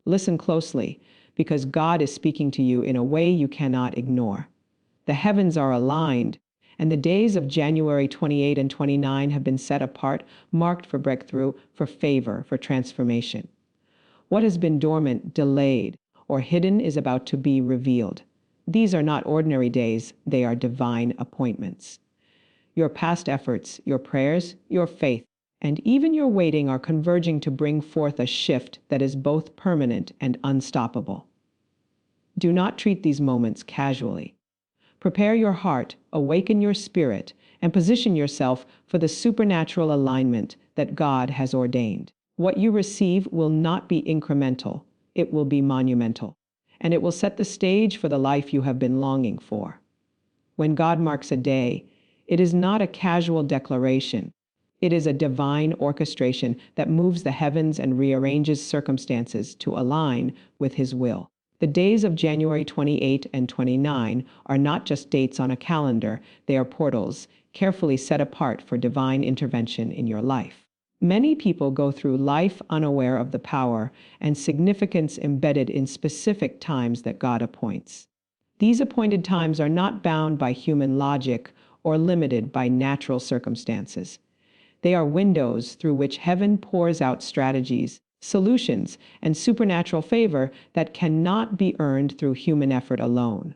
Listen closely, because God is speaking to you in a way you cannot ignore. The heavens are aligned, and the days of January 28 and 29 have been set apart, marked for breakthrough, for favor, for transformation. What has been dormant, delayed, or hidden is about to be revealed. These are not ordinary days, they are divine appointments. Your past efforts, your prayers, your faith, and even your waiting are converging to bring forth a shift that is both permanent and unstoppable. Do not treat these moments casually. Prepare your heart, awaken your spirit, and position yourself for the supernatural alignment that God has ordained. What you receive will not be incremental, it will be monumental, and it will set the stage for the life you have been longing for. When God marks a day, it is not a casual declaration. It is a divine orchestration that moves the heavens and rearranges circumstances to align with His will. The days of January 28 and 29 are not just dates on a calendar, they are portals, carefully set apart for divine intervention in your life. Many people go through life unaware of the power and significance embedded in specific times that God appoints. These appointed times are not bound by human logic or limited by natural circumstances. They are windows through which heaven pours out strategies, solutions, and supernatural favor that cannot be earned through human effort alone.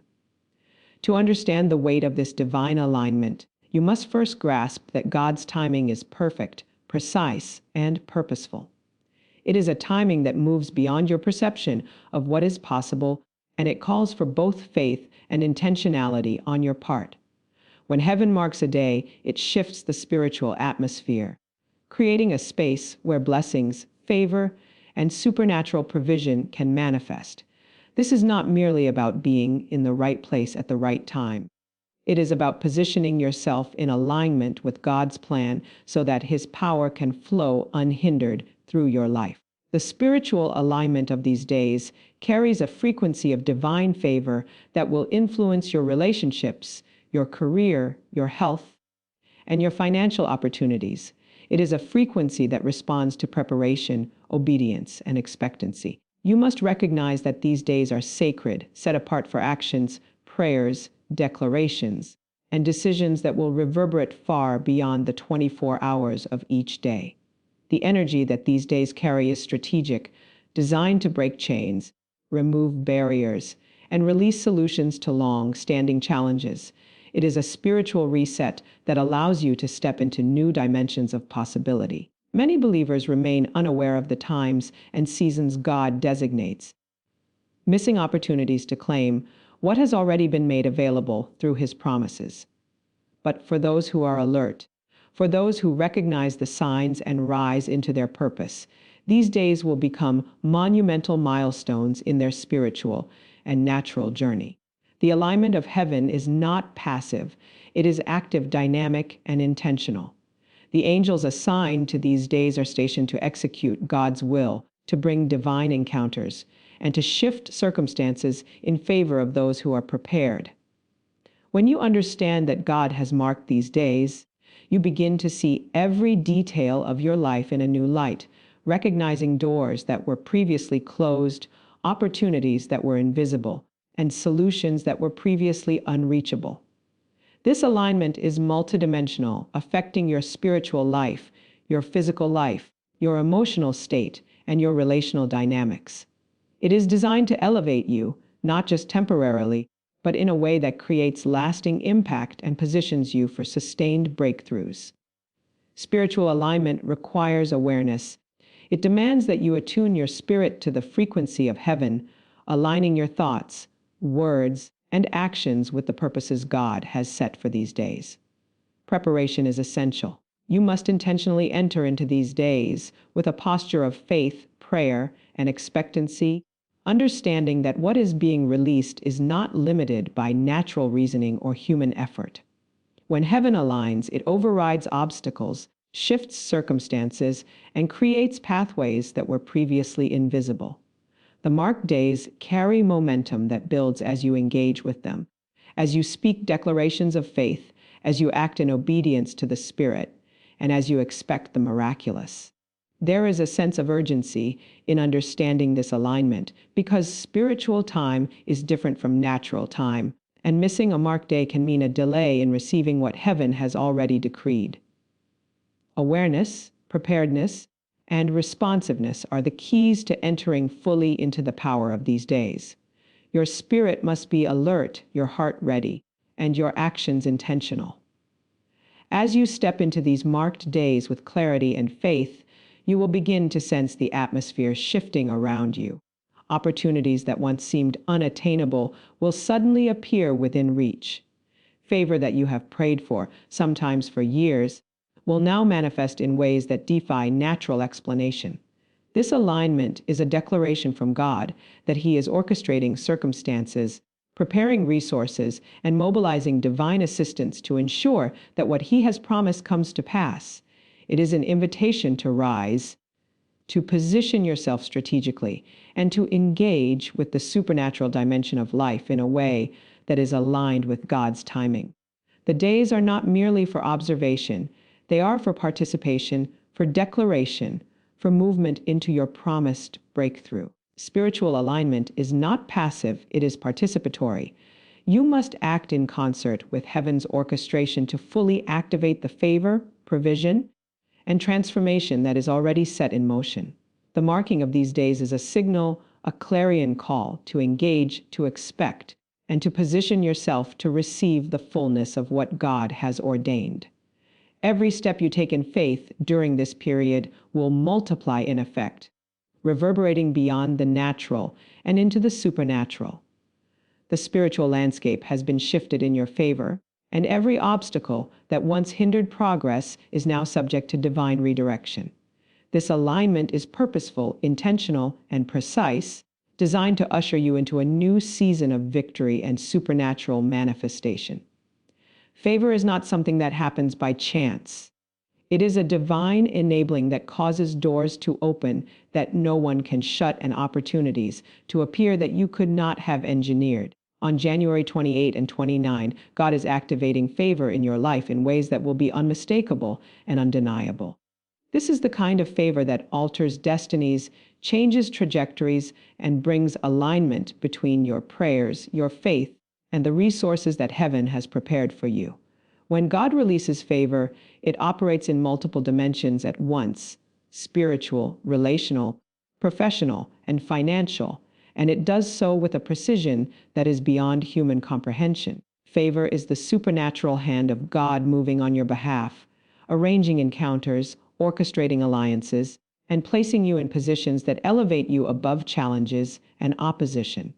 To understand the weight of this divine alignment, you must first grasp that God's timing is perfect, precise, and purposeful. It is a timing that moves beyond your perception of what is possible, and it calls for both faith and intentionality on your part. When heaven marks a day, it shifts the spiritual atmosphere, creating a space where blessings, favor, and supernatural provision can manifest. This is not merely about being in the right place at the right time. It is about positioning yourself in alignment with God's plan so that His power can flow unhindered through your life. The spiritual alignment of these days carries a frequency of divine favor that will influence your relationships, your career, your health, and your financial opportunities. It is a frequency that responds to preparation, obedience, and expectancy. You must recognize that these days are sacred, set apart for actions, prayers, declarations, and decisions that will reverberate far beyond the 24 hours of each day. The energy that these days carry is strategic, designed to break chains, remove barriers, and release solutions to long-standing challenges. It is a spiritual reset that allows you to step into new dimensions of possibility. Many believers remain unaware of the times and seasons God designates, missing opportunities to claim what has already been made available through His promises. But for those who are alert, for those who recognize the signs and rise into their purpose, these days will become monumental milestones in their spiritual and natural journey. The alignment of heaven is not passive, it is active, dynamic, and intentional. The angels assigned to these days are stationed to execute God's will, to bring divine encounters, and to shift circumstances in favor of those who are prepared. When you understand that God has marked these days, you begin to see every detail of your life in a new light, recognizing doors that were previously closed, opportunities that were invisible, and solutions that were previously unreachable. This alignment is multidimensional, affecting your spiritual life, your physical life, your emotional state, and your relational dynamics. It is designed to elevate you, not just temporarily, but in a way that creates lasting impact and positions you for sustained breakthroughs. Spiritual alignment requires awareness. It demands that you attune your spirit to the frequency of heaven, aligning your thoughts, words, and actions with the purposes God has set for these days. Preparation is essential. You must intentionally enter into these days with a posture of faith, prayer, and expectancy, understanding that what is being released is not limited by natural reasoning or human effort. When heaven aligns, it overrides obstacles, shifts circumstances, and creates pathways that were previously invisible. The marked days carry momentum that builds as you engage with them, as you speak declarations of faith, as you act in obedience to the Spirit, and as you expect the miraculous. There is a sense of urgency in understanding this alignment because spiritual time is different from natural time, and missing a marked day can mean a delay in receiving what heaven has already decreed. Awareness, preparedness, and responsiveness are the keys to entering fully into the power of these days. Your spirit must be alert, your heart ready, and your actions intentional. As you step into these marked days with clarity and faith, you will begin to sense the atmosphere shifting around you. Opportunities that once seemed unattainable will suddenly appear within reach. Favor that you have prayed for, sometimes for years, will now manifest in ways that defy natural explanation. This alignment is a declaration from God that He is orchestrating circumstances, preparing resources, and mobilizing divine assistance to ensure that what He has promised comes to pass. It is an invitation to rise, to position yourself strategically, and to engage with the supernatural dimension of life in a way that is aligned with God's timing. The days are not merely for observation, they are for participation, for declaration, for movement into your promised breakthrough. Spiritual alignment is not passive, it is participatory. You must act in concert with heaven's orchestration to fully activate the favor, provision, and transformation that is already set in motion. The marking of these days is a signal, a clarion call to engage, to expect, and to position yourself to receive the fullness of what God has ordained. Every step you take in faith during this period will multiply in effect, reverberating beyond the natural and into the supernatural. The spiritual landscape has been shifted in your favor, and every obstacle that once hindered progress is now subject to divine redirection. This alignment is purposeful, intentional, and precise, designed to usher you into a new season of victory and supernatural manifestation. Favor is not something that happens by chance. It is a divine enabling that causes doors to open that no one can shut and opportunities to appear that you could not have engineered. On January 28 and 29, God is activating favor in your life in ways that will be unmistakable and undeniable. This is the kind of favor that alters destinies, changes trajectories, and brings alignment between your prayers, your faith, and the resources that heaven has prepared for you. When God releases favor, it operates in multiple dimensions at once: spiritual, relational, professional, and financial, and it does so with a precision that is beyond human comprehension. Favor is the supernatural hand of God moving on your behalf, arranging encounters, orchestrating alliances, and placing you in positions that elevate you above challenges and opposition.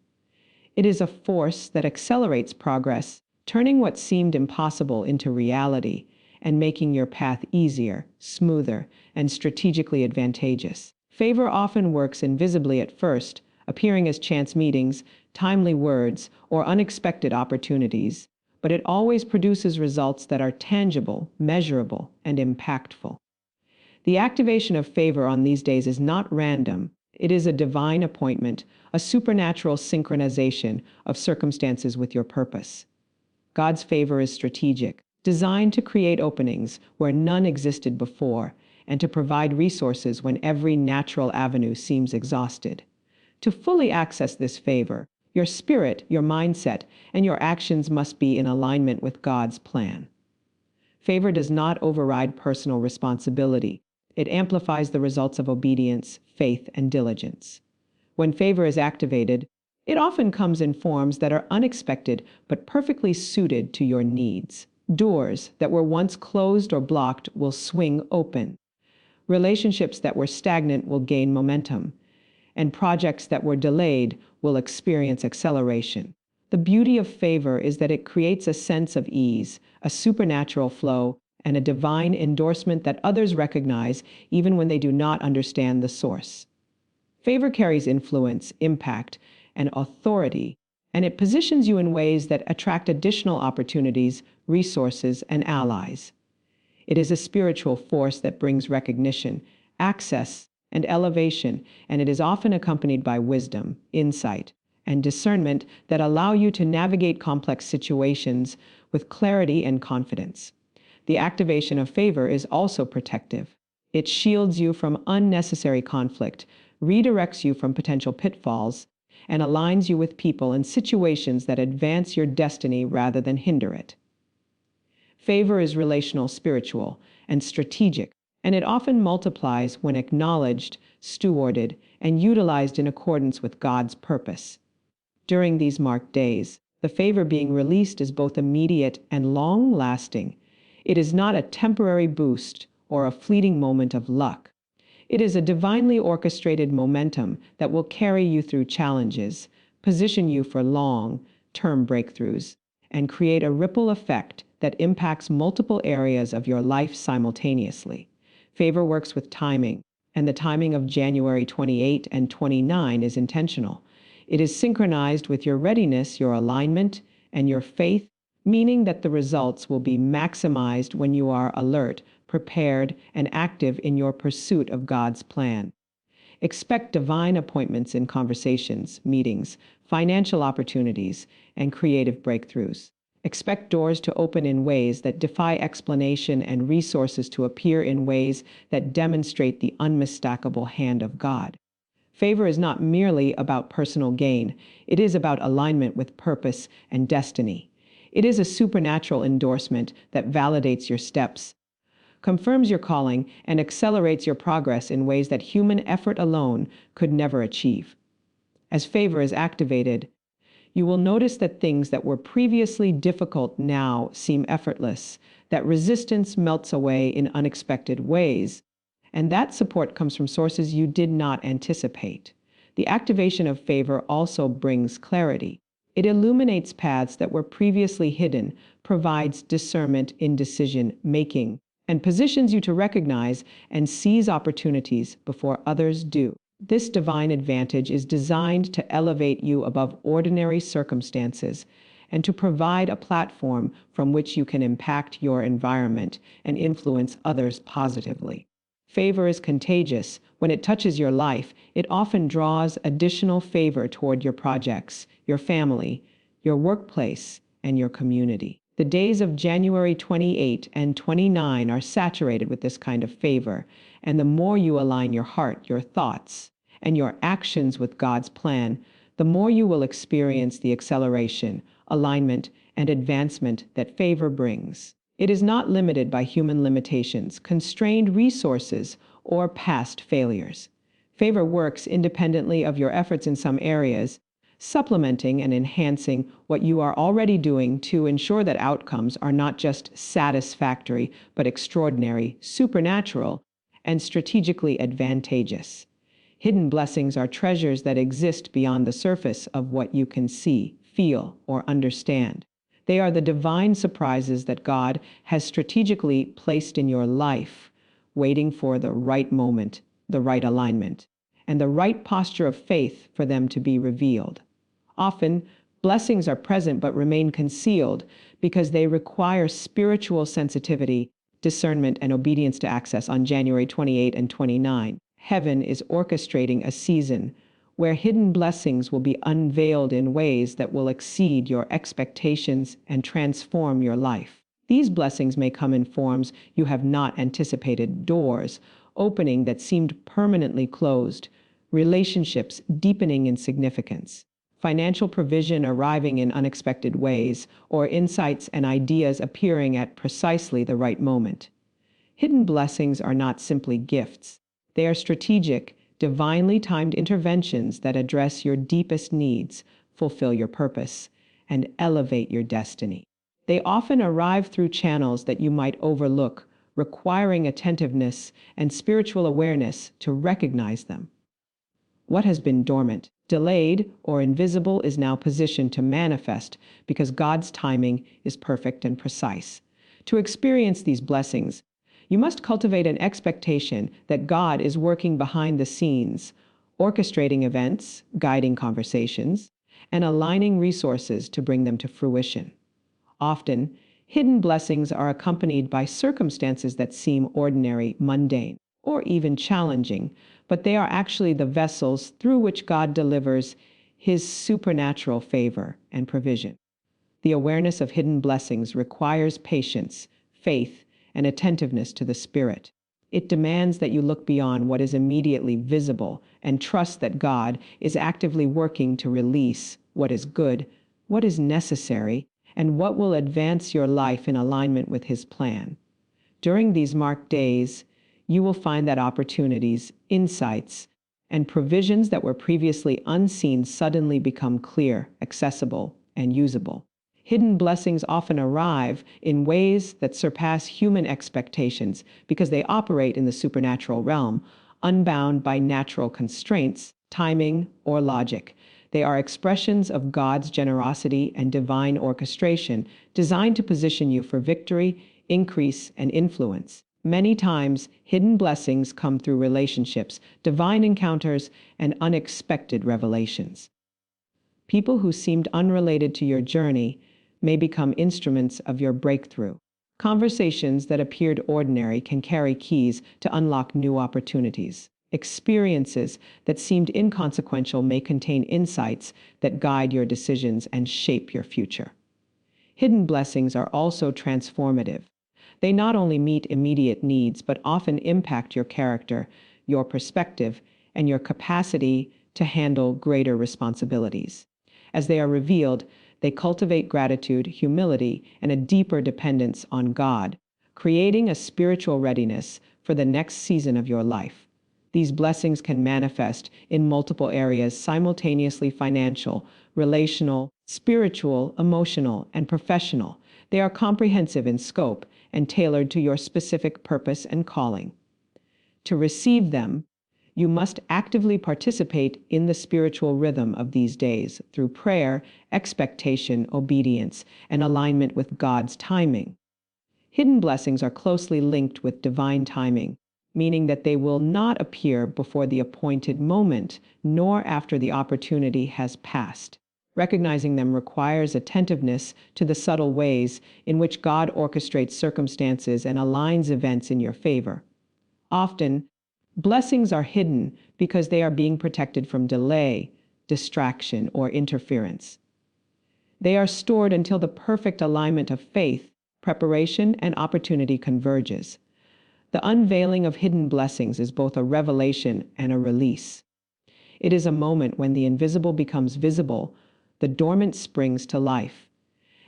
It is a force that accelerates progress, turning what seemed impossible into reality and making your path easier, smoother, and strategically advantageous. Favor often works invisibly at first, appearing as chance meetings, timely words, or unexpected opportunities, but it always produces results that are tangible, measurable, and impactful. The activation of favor on these days is not random. It is a divine appointment, a supernatural synchronization of circumstances with your purpose. God's favor is strategic, designed to create openings where none existed before, and to provide resources when every natural avenue seems exhausted. To fully access this favor, your spirit, your mindset, and your actions must be in alignment with God's plan. Favor does not override personal responsibility. It amplifies the results of obedience, faith, and diligence. When favor is activated, it often comes in forms that are unexpected but perfectly suited to your needs. Doors that were once closed or blocked will swing open. Relationships that were stagnant will gain momentum, and projects that were delayed will experience acceleration. The beauty of favor is that it creates a sense of ease, a supernatural flow, and a divine endorsement that others recognize even when they do not understand the source. Favor carries influence, impact, and authority, and it positions you in ways that attract additional opportunities, resources, and allies. It is a spiritual force that brings recognition, access, and elevation, and it is often accompanied by wisdom, insight, and discernment that allow you to navigate complex situations with clarity and confidence. The activation of favor is also protective. It shields you from unnecessary conflict, redirects you from potential pitfalls, and aligns you with people and situations that advance your destiny rather than hinder it. Favor is relational, spiritual, and strategic, and it often multiplies when acknowledged, stewarded, and utilized in accordance with God's purpose. During these marked days, the favor being released is both immediate and long-lasting. It is not a temporary boost or a fleeting moment of luck. It is a divinely orchestrated momentum that will carry you through challenges, position you for long-term breakthroughs, and create a ripple effect that impacts multiple areas of your life simultaneously. Favor works with timing, and the timing of January 28 and 29 is intentional. It is synchronized with your readiness, your alignment, and your faith, meaning that the results will be maximized when you are alert, prepared, and active in your pursuit of God's plan. Expect divine appointments in conversations, meetings, financial opportunities, and creative breakthroughs. Expect doors to open in ways that defy explanation and resources to appear in ways that demonstrate the unmistakable hand of God. Favor is not merely about personal gain, it is about alignment with purpose and destiny. It is a supernatural endorsement that validates your steps, confirms your calling, and accelerates your progress in ways that human effort alone could never achieve. As favor is activated, you will notice that things that were previously difficult now seem effortless, that resistance melts away in unexpected ways, and that support comes from sources you did not anticipate. The activation of favor also brings clarity. It illuminates paths that were previously hidden, provides discernment in decision making, and positions you to recognize and seize opportunities before others do. This divine advantage is designed to elevate you above ordinary circumstances and to provide a platform from which you can impact your environment and influence others positively. Favor is contagious. When it touches your life, it often draws additional favor toward your projects, your family, your workplace, and your community. The days of January 28 and 29 are saturated with this kind of favor, and the more you align your heart, your thoughts, and your actions with God's plan, the more you will experience the acceleration, alignment, and advancement that favor brings. It is not limited by human limitations, constrained resources, or past failures. Favor works independently of your efforts in some areas, supplementing and enhancing what you are already doing to ensure that outcomes are not just satisfactory, but extraordinary, supernatural, and strategically advantageous. Hidden blessings are treasures that exist beyond the surface of what you can see, feel, or understand. They are the divine surprises that God has strategically placed in your life, waiting for the right moment, the right alignment, and the right posture of faith for them to be revealed. Often, blessings are present but remain concealed because they require spiritual sensitivity, discernment, and obedience to access. On January 28 and 29, heaven is orchestrating a season where hidden blessings will be unveiled in ways that will exceed your expectations and transform your life. These blessings may come in forms you have not anticipated: doors opening that seemed permanently closed, relationships deepening in significance, financial provision arriving in unexpected ways, or insights and ideas appearing at precisely the right moment. Hidden blessings are not simply gifts. They are strategic, divinely timed interventions that address your deepest needs, fulfill your purpose, and elevate your destiny. They often arrive through channels that you might overlook, requiring attentiveness and spiritual awareness to recognize them. What has been dormant, delayed, or invisible is now positioned to manifest because God's timing is perfect and precise. To experience these blessings, you must cultivate an expectation that God is working behind the scenes, orchestrating events, guiding conversations, and aligning resources to bring them to fruition. Often, hidden blessings are accompanied by circumstances that seem ordinary, mundane, or even challenging, but they are actually the vessels through which God delivers His supernatural favor and provision. The awareness of hidden blessings requires patience, faith, and attentiveness to the Spirit. It demands that you look beyond what is immediately visible and trust that God is actively working to release what is good, what is necessary, and what will advance your life in alignment with His plan. During these marked days, you will find that opportunities, insights, and provisions that were previously unseen suddenly become clear, accessible, and usable. Hidden blessings often arrive in ways that surpass human expectations because they operate in the supernatural realm, unbound by natural constraints, timing, or logic. They are expressions of God's generosity and divine orchestration, designed to position you for victory, increase, and influence. Many times, hidden blessings come through relationships, divine encounters, and unexpected revelations. People who seemed unrelated to your journey may become instruments of your breakthrough. Conversations that appeared ordinary can carry keys to unlock new opportunities. Experiences that seemed inconsequential may contain insights that guide your decisions and shape your future. Hidden blessings are also transformative. They not only meet immediate needs, but often impact your character, your perspective, and your capacity to handle greater responsibilities. As they are revealed, they cultivate gratitude, humility, and a deeper dependence on God, creating a spiritual readiness for the next season of your life. These blessings can manifest in multiple areas simultaneously: financial, relational, spiritual, emotional, and professional. They are comprehensive in scope and tailored to your specific purpose and calling. To receive them, you must actively participate in the spiritual rhythm of these days through prayer, expectation, obedience, and alignment with God's timing. Hidden blessings are closely linked with divine timing, meaning that they will not appear before the appointed moment, nor after the opportunity has passed. Recognizing them requires attentiveness to the subtle ways in which God orchestrates circumstances and aligns events in your favor. Often, blessings are hidden because they are being protected from delay, distraction, or interference. They are stored until the perfect alignment of faith, preparation, and opportunity converges. The unveiling of hidden blessings is both a revelation and a release. It is a moment when the invisible becomes visible, the dormant springs to life,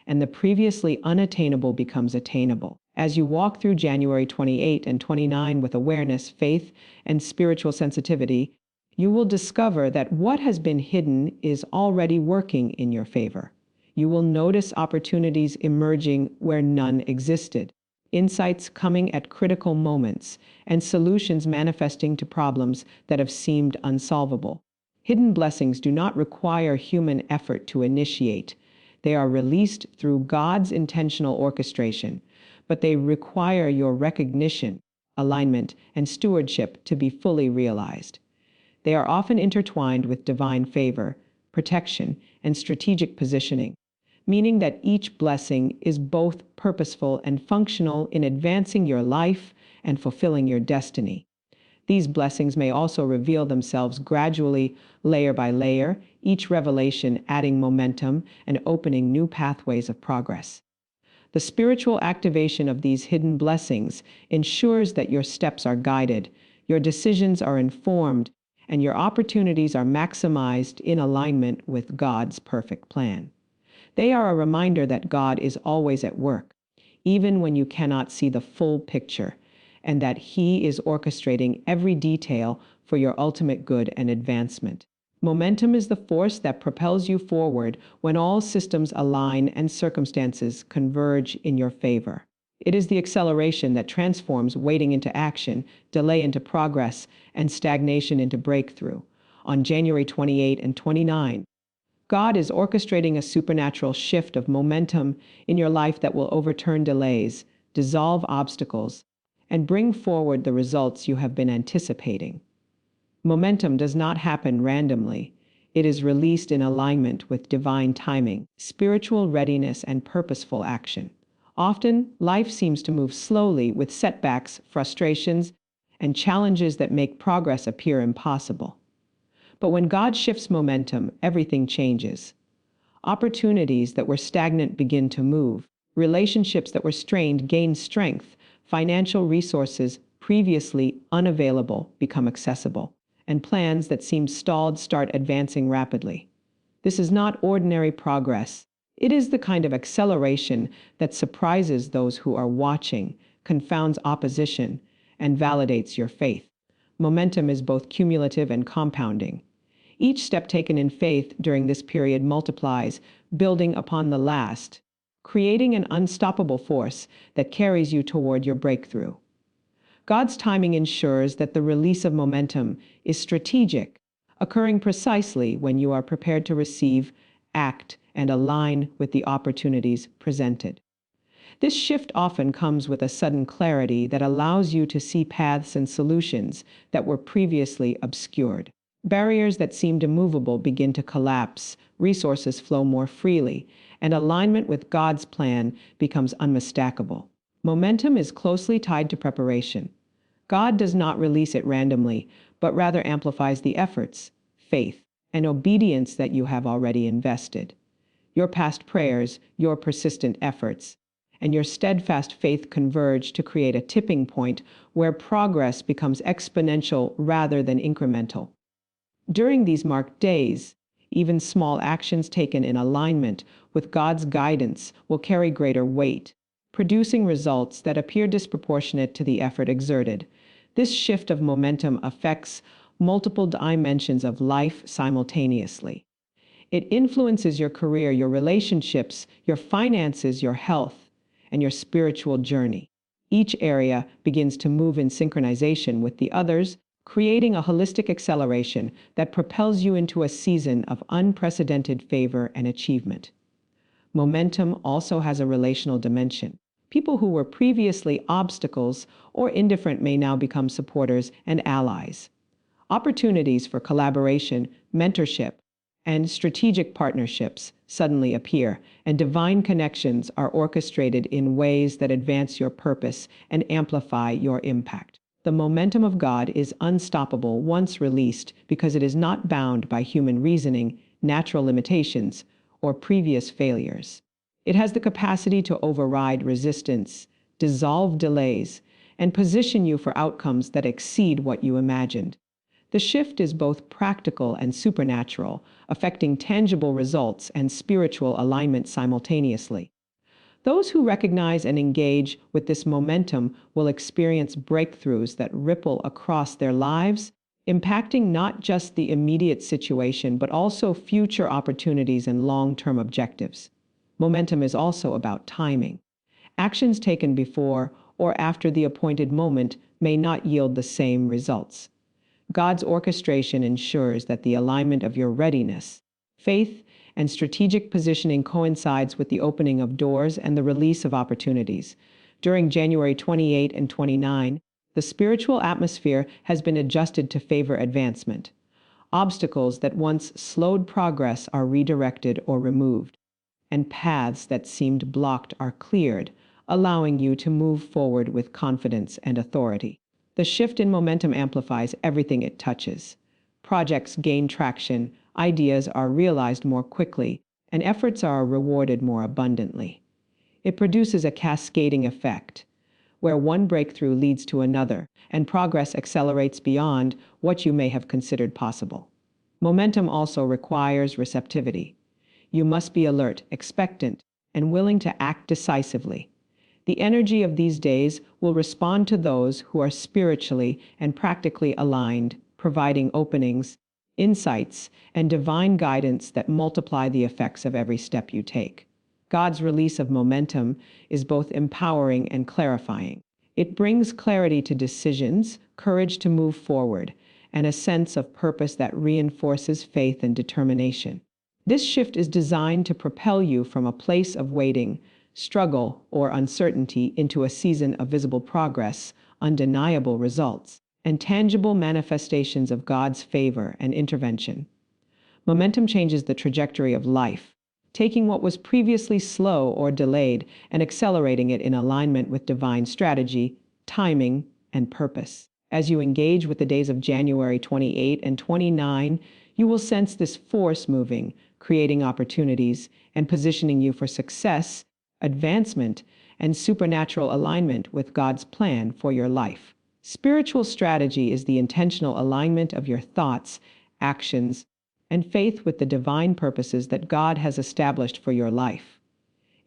and the previously unattainable becomes attainable. As you walk through January 28 and 29 with awareness, faith, and spiritual sensitivity, you will discover that what has been hidden is already working in your favor. You will notice opportunities emerging where none existed, insights coming at critical moments, and solutions manifesting to problems that have seemed unsolvable. Hidden blessings do not require human effort to initiate. They are released through God's intentional orchestration, but they require your recognition, alignment, and stewardship to be fully realized. They are often intertwined with divine favor, protection, and strategic positioning, meaning that each blessing is both purposeful and functional in advancing your life and fulfilling your destiny. These blessings may also reveal themselves gradually, layer by layer, each revelation adding momentum and opening new pathways of progress. The spiritual activation of these hidden blessings ensures that your steps are guided, your decisions are informed, and your opportunities are maximized in alignment with God's perfect plan. They are a reminder that God is always at work, even when you cannot see the full picture, and that He is orchestrating every detail for your ultimate good and advancement. Momentum is the force that propels you forward when all systems align and circumstances converge in your favor. It is the acceleration that transforms waiting into action, delay into progress, and stagnation into breakthrough. On January 28 and 29, God is orchestrating a supernatural shift of momentum in your life that will overturn delays, dissolve obstacles, and bring forward the results you have been anticipating. Momentum does not happen randomly. It is released in alignment with divine timing, spiritual readiness, and purposeful action. Often, life seems to move slowly with setbacks, frustrations, and challenges that make progress appear impossible. But when God shifts momentum, everything changes. Opportunities that were stagnant begin to move. Relationships that were strained gain strength. Financial resources previously unavailable become accessible, and plans that seemed stalled start advancing rapidly. This is not ordinary progress. It is the kind of acceleration that surprises those who are watching, confounds opposition, and validates your faith. Momentum is both cumulative and compounding. Each step taken in faith during this period multiplies, building upon the last, creating an unstoppable force that carries you toward your breakthrough. God's timing ensures that the release of momentum is strategic, occurring precisely when you are prepared to receive, act, and align with the opportunities presented. This shift often comes with a sudden clarity that allows you to see paths and solutions that were previously obscured. Barriers that seemed immovable begin to collapse, resources flow more freely, and alignment with God's plan becomes unmistakable. Momentum is closely tied to preparation. God does not release it randomly, but rather amplifies the efforts, faith, and obedience that you have already invested. Your past prayers, your persistent efforts, and your steadfast faith converge to create a tipping point where progress becomes exponential rather than incremental. During these marked days, even small actions taken in alignment with God's guidance will carry greater weight, producing results that appear disproportionate to the effort exerted. This shift of momentum affects multiple dimensions of life simultaneously. It influences your career, your relationships, your finances, your health, and your spiritual journey. Each area begins to move in synchronization with the others, creating a holistic acceleration that propels you into a season of unprecedented favor and achievement. Momentum also has a relational dimension. People who were previously obstacles or indifferent may now become supporters and allies. Opportunities for collaboration, mentorship, and strategic partnerships suddenly appear, and divine connections are orchestrated in ways that advance your purpose and amplify your impact. The momentum of God is unstoppable once released because it is not bound by human reasoning, natural limitations, or previous failures. It has the capacity to override resistance, dissolve delays, and position you for outcomes that exceed what you imagined. The shift is both practical and supernatural, affecting tangible results and spiritual alignment simultaneously. Those who recognize and engage with this momentum will experience breakthroughs that ripple across their lives, impacting not just the immediate situation, but also future opportunities and long-term objectives. Momentum is also about timing. Actions taken before or after the appointed moment may not yield the same results. God's orchestration ensures that the alignment of your readiness, faith, and strategic positioning coincides with the opening of doors and the release of opportunities. During January 28 and 29, the spiritual atmosphere has been adjusted to favor advancement. Obstacles that once slowed progress are redirected or removed, and paths that seemed blocked are cleared, allowing you to move forward with confidence and authority. The shift in momentum amplifies everything it touches. Projects gain traction, ideas are realized more quickly, and efforts are rewarded more abundantly. It produces a cascading effect, where one breakthrough leads to another, and progress accelerates beyond what you may have considered possible. Momentum also requires receptivity. You must be alert, expectant, and willing to act decisively. The energy of these days will respond to those who are spiritually and practically aligned, providing openings, insights, and divine guidance that multiply the effects of every step you take. God's release of momentum is both empowering and clarifying. It brings clarity to decisions, courage to move forward, and a sense of purpose that reinforces faith and determination. This shift is designed to propel you from a place of waiting, struggle, or uncertainty into a season of visible progress, undeniable results, and tangible manifestations of God's favor and intervention. Momentum changes the trajectory of life, taking what was previously slow or delayed and accelerating it in alignment with divine strategy, timing, and purpose. As you engage with the days of January 28 and 29, you will sense this force moving, creating opportunities, and positioning you for success, advancement, and supernatural alignment with God's plan for your life. Spiritual strategy is the intentional alignment of your thoughts, actions, and faith with the divine purposes that God has established for your life.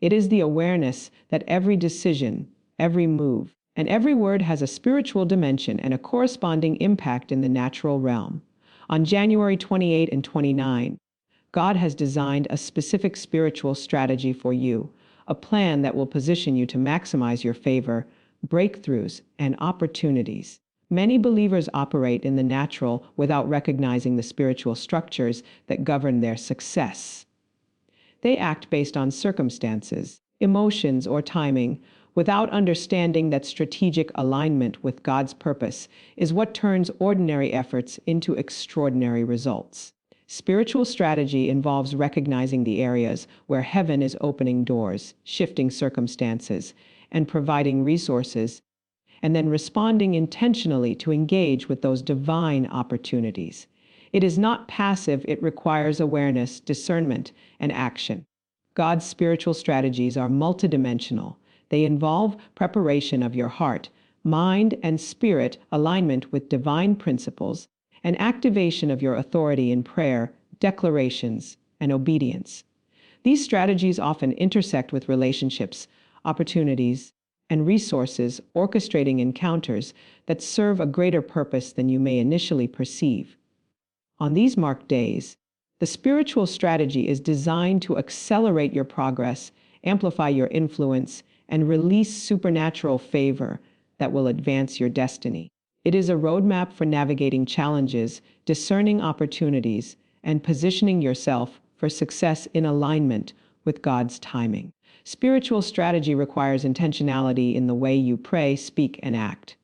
It is the awareness that every decision, every move, and every word has a spiritual dimension and a corresponding impact in the natural realm. On January 28 and 29, God has designed a specific spiritual strategy for you, a plan that will position you to maximize your favor, breakthroughs, and opportunities. Many believers operate in the natural without recognizing the spiritual structures that govern their success. They act based on circumstances, emotions, or timing, without understanding that strategic alignment with God's purpose is what turns ordinary efforts into extraordinary results. Spiritual strategy involves recognizing the areas where heaven is opening doors, shifting circumstances, and providing resources, and then responding intentionally to engage with those divine opportunities. It is not passive, it requires awareness, discernment, and action. God's spiritual strategies are multidimensional. They involve preparation of your heart, mind, and spirit, alignment with divine principles, and activation of your authority in prayer, declarations, and obedience. These strategies often intersect with relationships, opportunities, and resources, orchestrating encounters that serve a greater purpose than you may initially perceive. On these marked days, the spiritual strategy is designed to accelerate your progress, amplify your influence, and release supernatural favor that will advance your destiny. It is a roadmap for navigating challenges, discerning opportunities, and positioning yourself for success in alignment with God's timing. Spiritual strategy requires intentionality in the way you pray, speak, and act.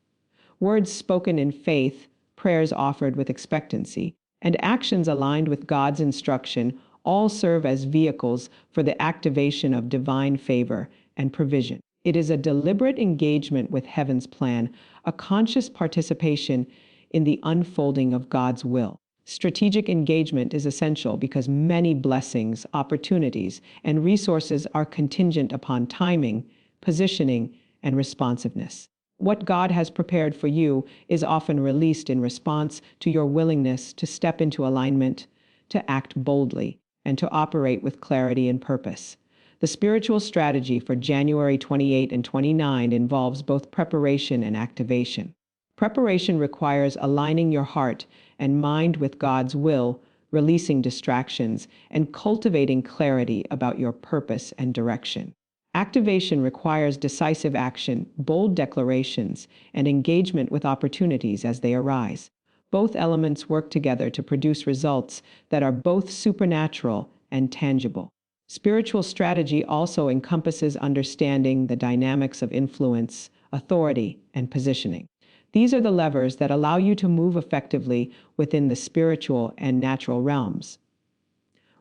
Words spoken in faith, prayers offered with expectancy, and actions aligned with God's instruction all serve as vehicles for the activation of divine favor and provision. It is a deliberate engagement with heaven's plan, a conscious participation in the unfolding of God's will. Strategic engagement is essential because many blessings, opportunities, and resources are contingent upon timing, positioning, and responsiveness. What God has prepared for you is often released in response to your willingness to step into alignment, to act boldly, and to operate with clarity and purpose. The spiritual strategy for January 28 and 29 involves both preparation and activation. Preparation requires aligning your heart and mind with God's will, releasing distractions, and cultivating clarity about your purpose and direction. Activation requires decisive action, bold declarations, and engagement with opportunities as they arise. Both elements work together to produce results that are both supernatural and tangible. Spiritual strategy also encompasses understanding the dynamics of influence, authority, and positioning. These are the levers that allow you to move effectively within the spiritual and natural realms.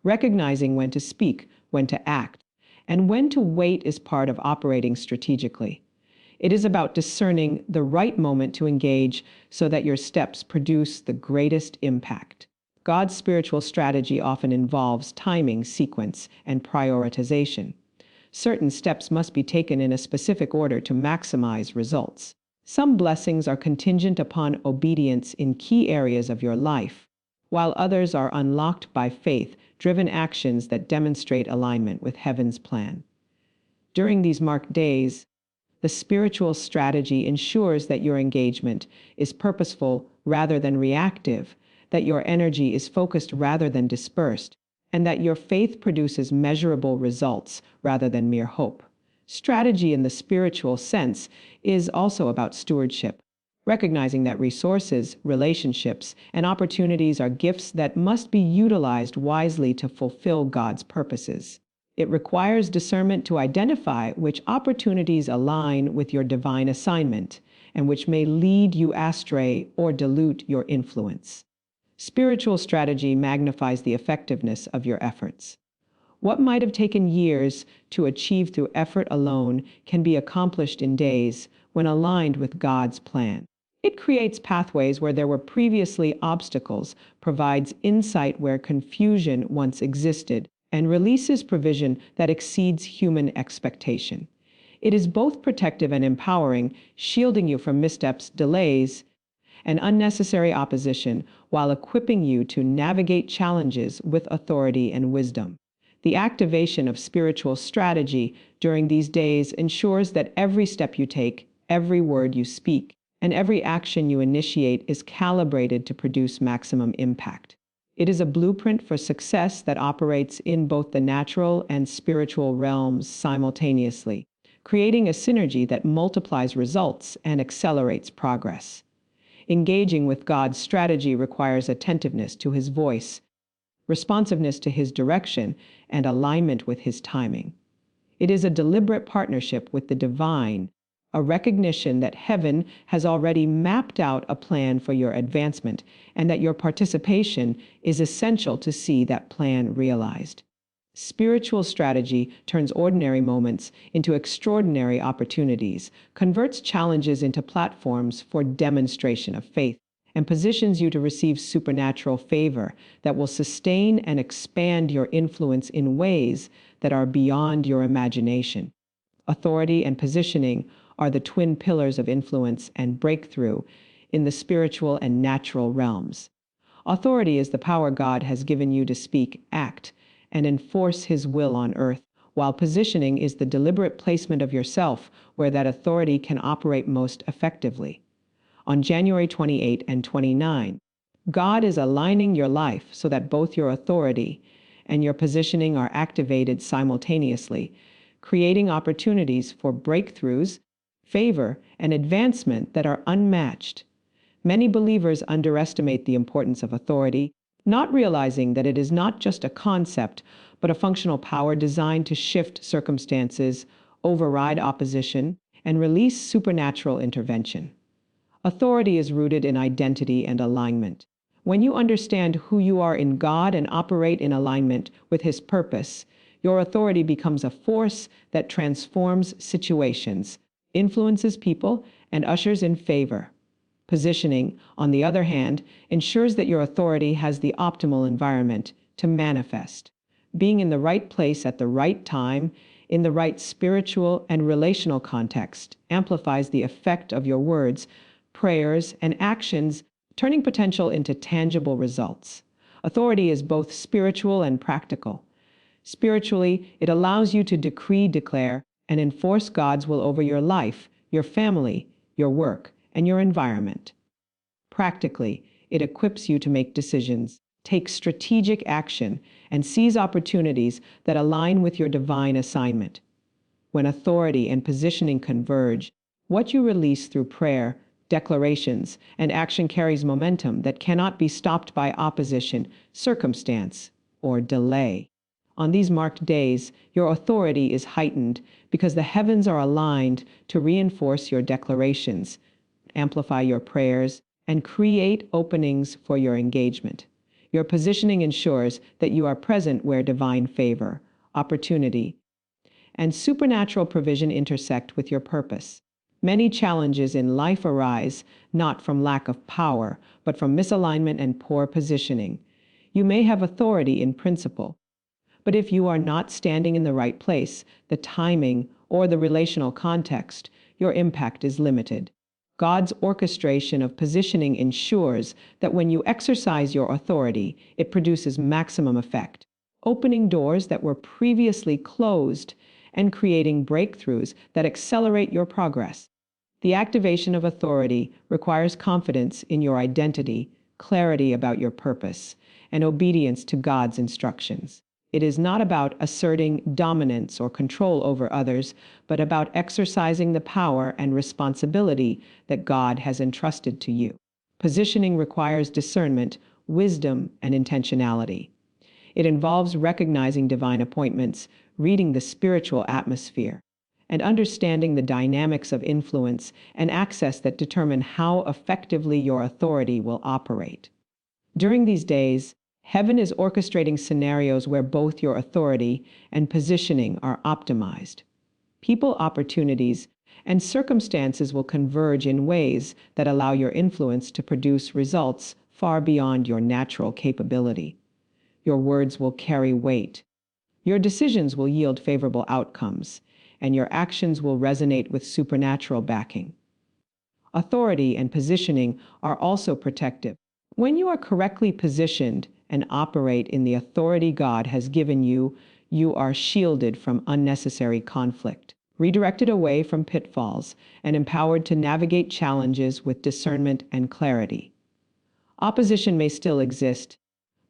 Recognizing when to speak, when to act, and when to wait is part of operating strategically. It is about discerning the right moment to engage so that your steps produce the greatest impact. God's spiritual strategy often involves timing, sequence, and prioritization. Certain steps must be taken in a specific order to maximize results. Some blessings are contingent upon obedience in key areas of your life, while others are unlocked by faith-driven actions that demonstrate alignment with heaven's plan. During these marked days, the spiritual strategy ensures that your engagement is purposeful rather than reactive, that your energy is focused rather than dispersed, and that your faith produces measurable results rather than mere hope. Strategy in the spiritual sense is also about stewardship, recognizing that resources, relationships, and opportunities are gifts that must be utilized wisely to fulfill God's purposes. It requires discernment to identify which opportunities align with your divine assignment and which may lead you astray or dilute your influence. Spiritual strategy magnifies the effectiveness of your efforts. What might have taken years to achieve through effort alone can be accomplished in days when aligned with God's plan. It creates pathways where there were previously obstacles, provides insight where confusion once existed, and releases provision that exceeds human expectation. It is both protective and empowering, shielding you from missteps, delays, and unnecessary opposition while equipping you to navigate challenges with authority and wisdom. The activation of spiritual strategy during these days ensures that every step you take, every word you speak, and every action you initiate is calibrated to produce maximum impact. It is a blueprint for success that operates in both the natural and spiritual realms simultaneously, creating a synergy that multiplies results and accelerates progress. Engaging with God's strategy requires attentiveness to His voice, responsiveness to His direction, and alignment with His timing. It is a deliberate partnership with the divine, a recognition that heaven has already mapped out a plan for your advancement and that your participation is essential to see that plan realized. Spiritual strategy turns ordinary moments into extraordinary opportunities, converts challenges into platforms for demonstration of faith, and positions you to receive supernatural favor that will sustain and expand your influence in ways that are beyond your imagination. Authority and positioning are the twin pillars of influence and breakthrough in the spiritual and natural realms. Authority is the power God has given you to speak, act, and enforce His will on earth, while positioning is the deliberate placement of yourself where that authority can operate most effectively. On January 28 and 29, God is aligning your life so that both your authority and your positioning are activated simultaneously, creating opportunities for breakthroughs, favor, and advancement that are unmatched. Many believers underestimate the importance of authority, not realizing that it is not just a concept, but a functional power designed to shift circumstances, override opposition, and release supernatural intervention. Authority is rooted in identity and alignment. When you understand who you are in God and operate in alignment with His purpose, your authority becomes a force that transforms situations, influences people, and ushers in favor. Positioning, on the other hand, ensures that your authority has the optimal environment to manifest. Being in the right place at the right time, in the right spiritual and relational context, amplifies the effect of your words, prayers, and actions, turning potential into tangible results. Authority is both spiritual and practical. Spiritually, it allows you to decree, declare, and enforce God's will over your life, your family, your work, and your environment. Practically, it equips you to make decisions, take strategic action, and seize opportunities that align with your divine assignment. When authority and positioning converge, what you release through prayer, declarations, and action carries momentum that cannot be stopped by opposition, circumstance, or delay. On these marked days, your authority is heightened because the heavens are aligned to reinforce your declarations, amplify your prayers, and create openings for your engagement. Your positioning ensures that you are present where divine favor, opportunity, and supernatural provision intersect with your purpose. Many challenges in life arise not from lack of power, but from misalignment and poor positioning. You may have authority in principle, but if you are not standing in the right place, the timing, or the relational context, your impact is limited. God's orchestration of positioning ensures that when you exercise your authority, it produces maximum effect, opening doors that were previously closed and creating breakthroughs that accelerate your progress. The activation of authority requires confidence in your identity, clarity about your purpose, and obedience to God's instructions. It is not about asserting dominance or control over others, but about exercising the power and responsibility that God has entrusted to you. Positioning requires discernment, wisdom, and intentionality. It involves recognizing divine appointments, reading the spiritual atmosphere, and understanding the dynamics of influence and access that determine how effectively your authority will operate. During these days, heaven is orchestrating scenarios where both your authority and positioning are optimized. People, opportunities, and circumstances will converge in ways that allow your influence to produce results far beyond your natural capability. Your words will carry weight. Your decisions will yield favorable outcomes, and your actions will resonate with supernatural backing. Authority and positioning are also protective. When you are correctly positioned and operate in the authority God has given you, you are shielded from unnecessary conflict, redirected away from pitfalls, and empowered to navigate challenges with discernment and clarity. Opposition may still exist,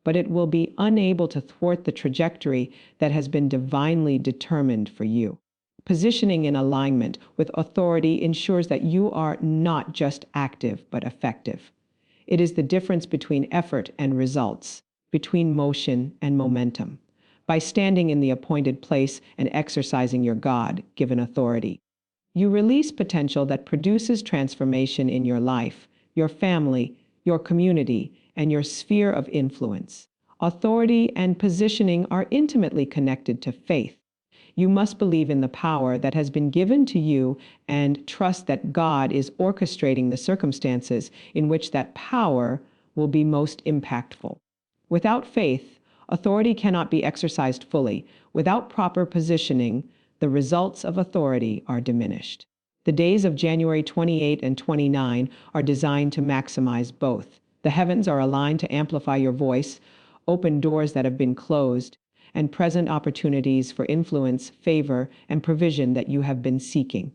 but it will be unable to thwart the trajectory that has been divinely determined for you. Positioning in alignment with authority ensures that you are not just active, but effective. It is the difference between effort and results, between motion and momentum. By standing in the appointed place and exercising your God-given authority, you release potential that produces transformation in your life, your family, your community, and your sphere of influence. Authority and positioning are intimately connected to faith. You must believe in the power that has been given to you and trust that God is orchestrating the circumstances in which that power will be most impactful. Without faith, authority cannot be exercised fully. Without proper positioning, the results of authority are diminished. The days of January 28 and 29 are designed to maximize both. The heavens are aligned to amplify your voice, open doors that have been closed, and present opportunities for influence, favor, and provision that you have been seeking.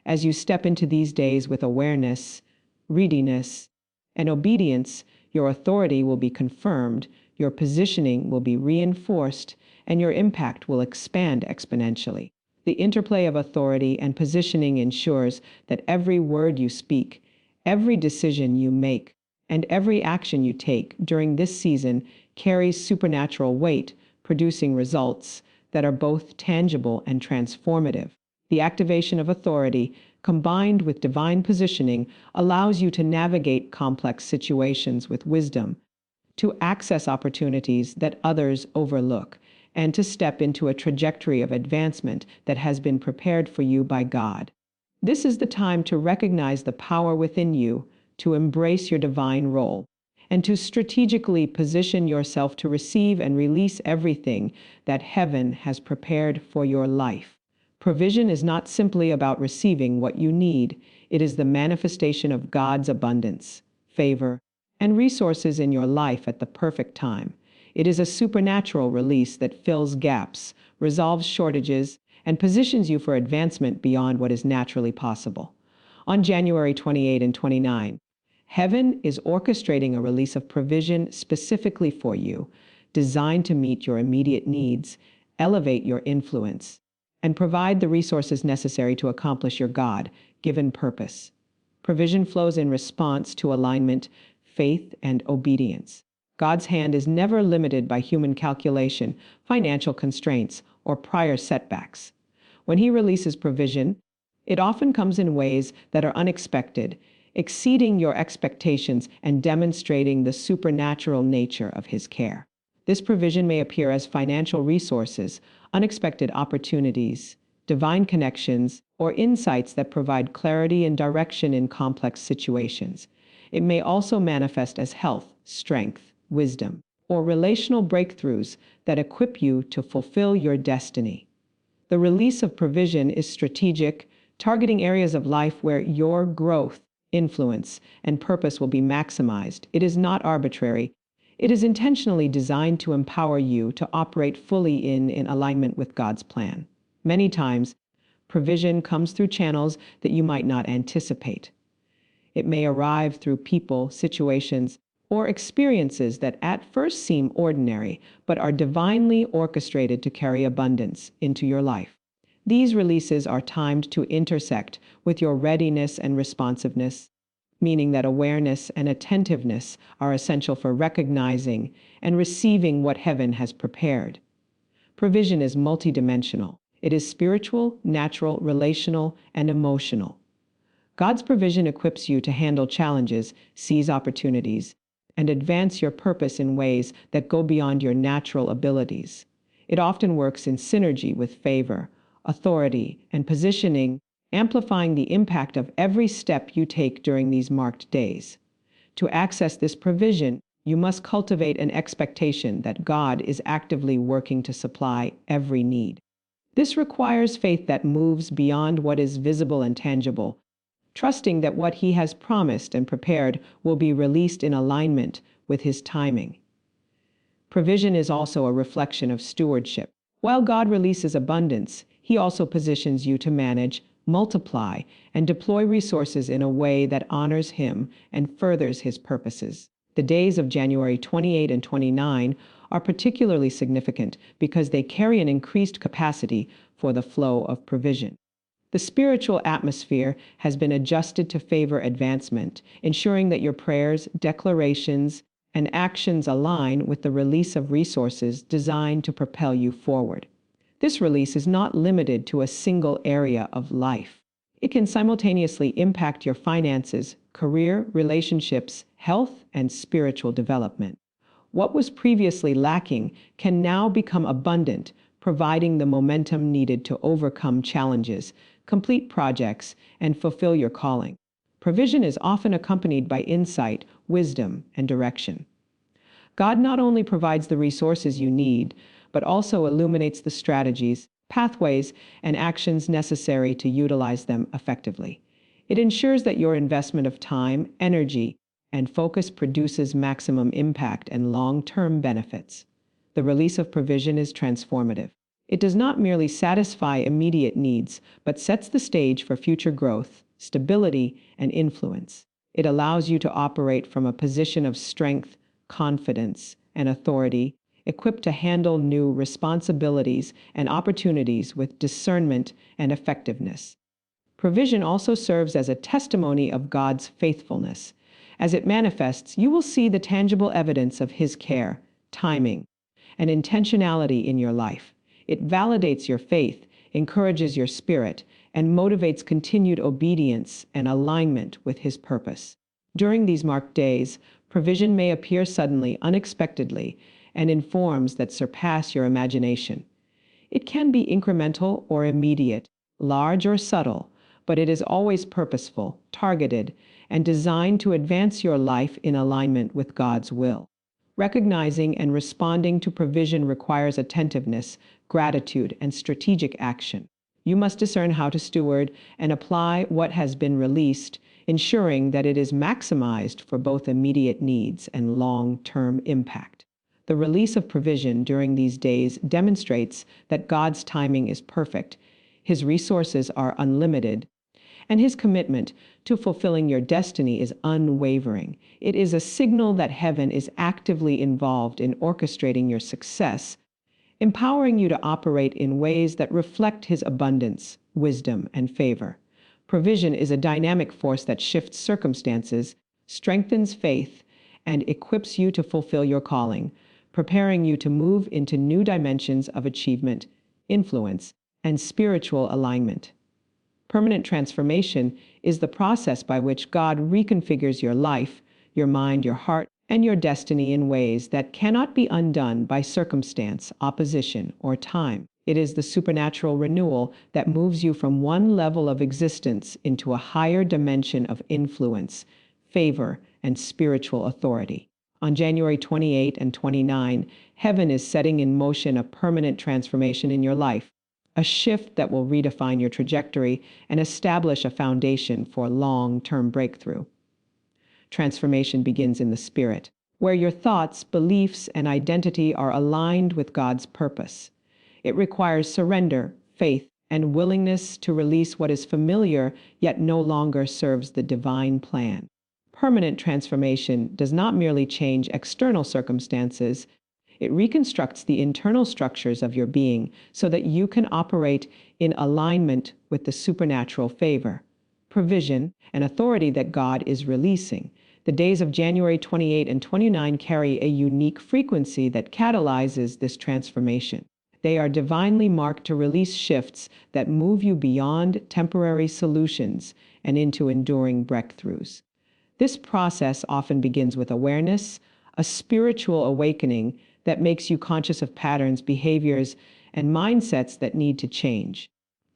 As you step into these days with awareness, readiness, and obedience, your authority will be confirmed, your positioning will be reinforced, and your impact will expand exponentially. The interplay of authority and positioning ensures that every word you speak, every decision you make, and every action you take during this season carries supernatural weight, producing results that are both tangible and transformative. The activation of authority, combined with divine positioning, allows you to navigate complex situations with wisdom, to access opportunities that others overlook, and to step into a trajectory of advancement that has been prepared for you by God. This is the time to recognize the power within you, to embrace your divine role, and to strategically position yourself to receive and release everything that heaven has prepared for your life. Provision is not simply about receiving what you need, it is the manifestation of God's abundance, favor, and resources in your life at the perfect time. It is a supernatural release that fills gaps, resolves shortages, and positions you for advancement beyond what is naturally possible. On January 28 and 29, heaven is orchestrating a release of provision specifically for you, designed to meet your immediate needs, elevate your influence, and provide the resources necessary to accomplish your God-given purpose. Provision flows in response to alignment, faith, and obedience. God's hand is never limited by human calculation, financial constraints, or prior setbacks. When He releases provision, it often comes in ways that are unexpected, exceeding your expectations and demonstrating the supernatural nature of His care. This provision may appear as financial resources, unexpected opportunities, divine connections, or insights that provide clarity and direction in complex situations. It may also manifest as health, strength, wisdom, or relational breakthroughs that equip you to fulfill your destiny. The release of provision is strategic, targeting areas of life where your growth, influence, and purpose will be maximized. It is not arbitrary. It is intentionally designed to empower you to operate fully in alignment with God's plan. Many times, provision comes through channels that you might not anticipate. It may arrive through people, situations, or experiences that at first seem ordinary, but are divinely orchestrated to carry abundance into your life. These releases are timed to intersect with your readiness and responsiveness, meaning that awareness and attentiveness are essential for recognizing and receiving what heaven has prepared. Provision is multidimensional. It is spiritual, natural, relational, and emotional. God's provision equips you to handle challenges, seize opportunities, and advance your purpose in ways that go beyond your natural abilities. It often works in synergy with favor, authority, and positioning, amplifying the impact of every step you take during these marked days. To access this provision, you must cultivate an expectation that God is actively working to supply every need. This requires faith that moves beyond what is visible and tangible, trusting that what He has promised and prepared will be released in alignment with His timing. Provision is also a reflection of stewardship. While God releases abundance, He also positions you to manage, multiply, and deploy resources in a way that honors Him and furthers His purposes. The days of January 28 and 29 are particularly significant because they carry an increased capacity for the flow of provision. The spiritual atmosphere has been adjusted to favor advancement, ensuring that your prayers, declarations, and actions align with the release of resources designed to propel you forward. This release is not limited to a single area of life. It can simultaneously impact your finances, career, relationships, health, and spiritual development. What was previously lacking can now become abundant, providing the momentum needed to overcome challenges, complete projects, and fulfill your calling. Provision is often accompanied by insight, wisdom, and direction. God not only provides the resources you need, but also illuminates the strategies, pathways, and actions necessary to utilize them effectively. It ensures that your investment of time, energy, and focus produces maximum impact and long-term benefits. The release of provision is transformative. It does not merely satisfy immediate needs, but sets the stage for future growth, stability, and influence. It allows you to operate from a position of strength, confidence, and authority, equipped to handle new responsibilities and opportunities with discernment and effectiveness. Provision also serves as a testimony of God's faithfulness. As it manifests, you will see the tangible evidence of His care, timing, and intentionality in your life. It validates your faith, encourages your spirit, and motivates continued obedience and alignment with His purpose. During these marked days, provision may appear suddenly, unexpectedly, and in forms that surpass your imagination. It can be incremental or immediate, large or subtle, but it is always purposeful, targeted, and designed to advance your life in alignment with God's will. Recognizing and responding to provision requires attentiveness, gratitude, and strategic action. You must discern how to steward and apply what has been released, ensuring that it is maximized for both immediate needs and long-term impact. The release of provision during these days demonstrates that God's timing is perfect, His resources are unlimited, and His commitment to fulfilling your destiny is unwavering. It is a signal that heaven is actively involved in orchestrating your success, empowering you to operate in ways that reflect His abundance, wisdom, and favor. Provision is a dynamic force that shifts circumstances, strengthens faith, and equips you to fulfill your calling, preparing you to move into new dimensions of achievement, influence, and spiritual alignment. Permanent transformation is the process by which God reconfigures your life, your mind, your heart, and your destiny in ways that cannot be undone by circumstance, opposition, or time. It is the supernatural renewal that moves you from one level of existence into a higher dimension of influence, favor, and spiritual authority. On January 28 and 29, heaven is setting in motion a permanent transformation in your life, a shift that will redefine your trajectory and establish a foundation for long-term breakthrough. Transformation begins in the spirit, where your thoughts, beliefs, and identity are aligned with God's purpose. It requires surrender, faith, and willingness to release what is familiar yet no longer serves the divine plan. Permanent transformation does not merely change external circumstances, it reconstructs the internal structures of your being so that you can operate in alignment with the supernatural favor, provision, and authority that God is releasing. The days of January 28 and 29 carry a unique frequency that catalyzes this transformation. They are divinely marked to release shifts that move you beyond temporary solutions and into enduring breakthroughs. This process often begins with awareness, a spiritual awakening that makes you conscious of patterns, behaviors, and mindsets that need to change.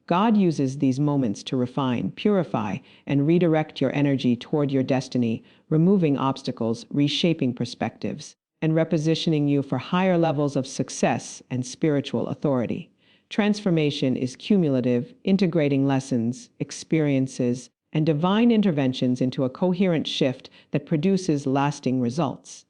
God uses these moments to refine, purify, and redirect your energy toward your destiny, removing obstacles, reshaping perspectives, and repositioning you for higher levels of success and spiritual authority. Transformation is cumulative, integrating lessons, experiences, and divine interventions into a coherent shift that produces lasting results.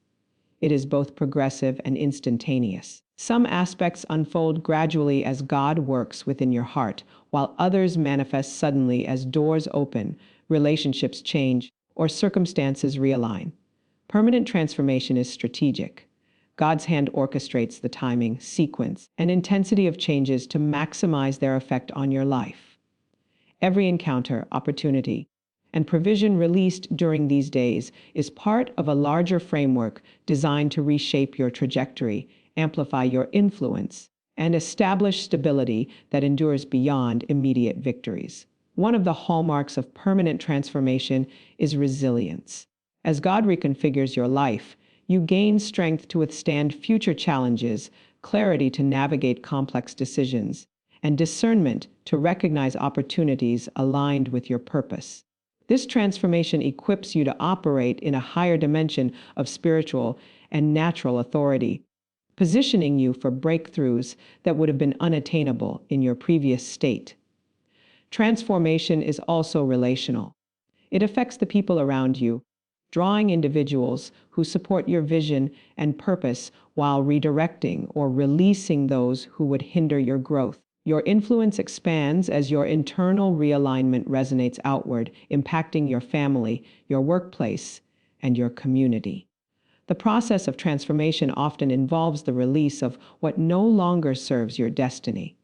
It is both progressive and instantaneous. Some aspects unfold gradually as God works within your heart, while others manifest suddenly as doors open, relationships change, or circumstances realign. Permanent transformation is strategic. God's hand orchestrates the timing, sequence, and intensity of changes to maximize their effect on your life. Every encounter, opportunity, and provision released during these days is part of a larger framework designed to reshape your trajectory, amplify your influence, and establish stability that endures beyond immediate victories. One of the hallmarks of permanent transformation is resilience. As God reconfigures your life, you gain strength to withstand future challenges, clarity to navigate complex decisions, and discernment to recognize opportunities aligned with your purpose. This transformation equips you to operate in a higher dimension of spiritual and natural authority, positioning you for breakthroughs that would have been unattainable in your previous state. Transformation is also relational. It affects the people around you, drawing individuals who support your vision and purpose while redirecting or releasing those who would hinder your growth. Your influence expands as your internal realignment resonates outward, impacting your family, your workplace, and your community. The process of transformation often involves the release of what no longer serves your destiny.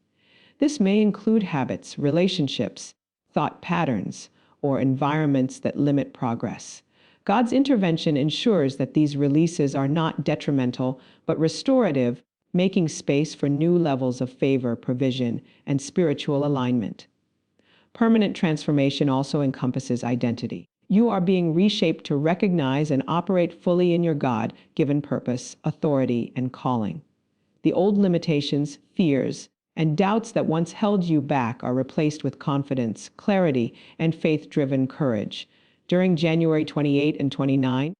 This may include habits, relationships, thought patterns, or environments that limit progress. God's intervention ensures that these releases are not detrimental, but restorative, making space for new levels of favor, provision, and spiritual alignment. Permanent transformation also encompasses identity. You are being reshaped to recognize and operate fully in your God-given purpose, authority, and calling. The old limitations, fears, and doubts that once held you back are replaced with confidence, clarity, and faith-driven courage. During January 28 and 29,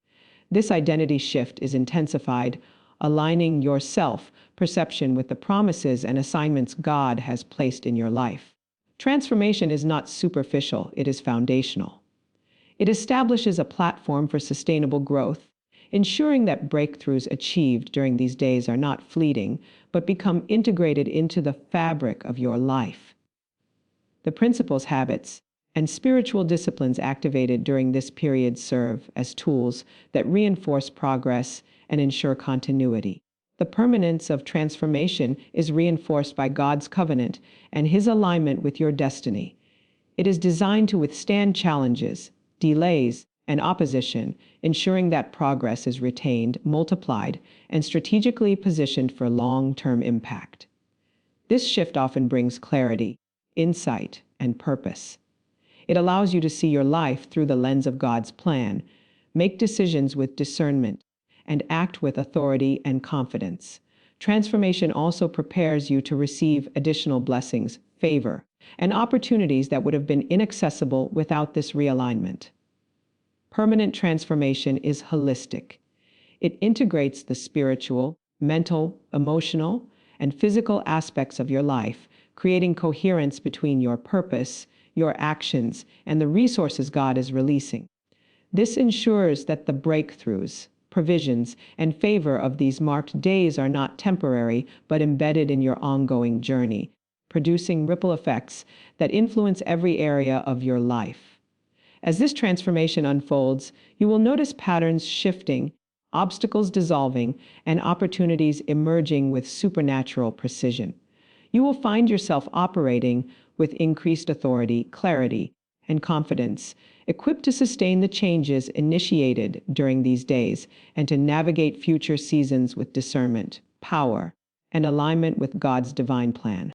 this identity shift is intensified, aligning your self-perception with the promises and assignments God has placed in your life. Transformation is not superficial, it is foundational. It establishes a platform for sustainable growth, ensuring that breakthroughs achieved during these days are not fleeting, but become integrated into the fabric of your life. The principles, habits, and spiritual disciplines activated during this period serve as tools that reinforce progress and ensure continuity. The permanence of transformation is reinforced by God's covenant and His alignment with your destiny. It is designed to withstand challenges, delays, and opposition, ensuring that progress is retained, multiplied, and strategically positioned for long-term impact. This shift often brings clarity, insight, and purpose. It allows you to see your life through the lens of God's plan, make decisions with discernment, and act with authority and confidence. Transformation also prepares you to receive additional blessings, favor, and opportunities that would have been inaccessible without this realignment. Permanent transformation is holistic. It integrates the spiritual, mental, emotional, and physical aspects of your life, creating coherence between your purpose, your actions, and the resources God is releasing. This ensures that the breakthroughs, provisions, and favor of these marked days are not temporary, but embedded in your ongoing journey, producing ripple effects that influence every area of your life. As this transformation unfolds, you will notice patterns shifting, obstacles dissolving, and opportunities emerging with supernatural precision. You will find yourself operating with increased authority, clarity, and confidence, equipped to sustain the changes initiated during these days and to navigate future seasons with discernment, power, and alignment with God's divine plan.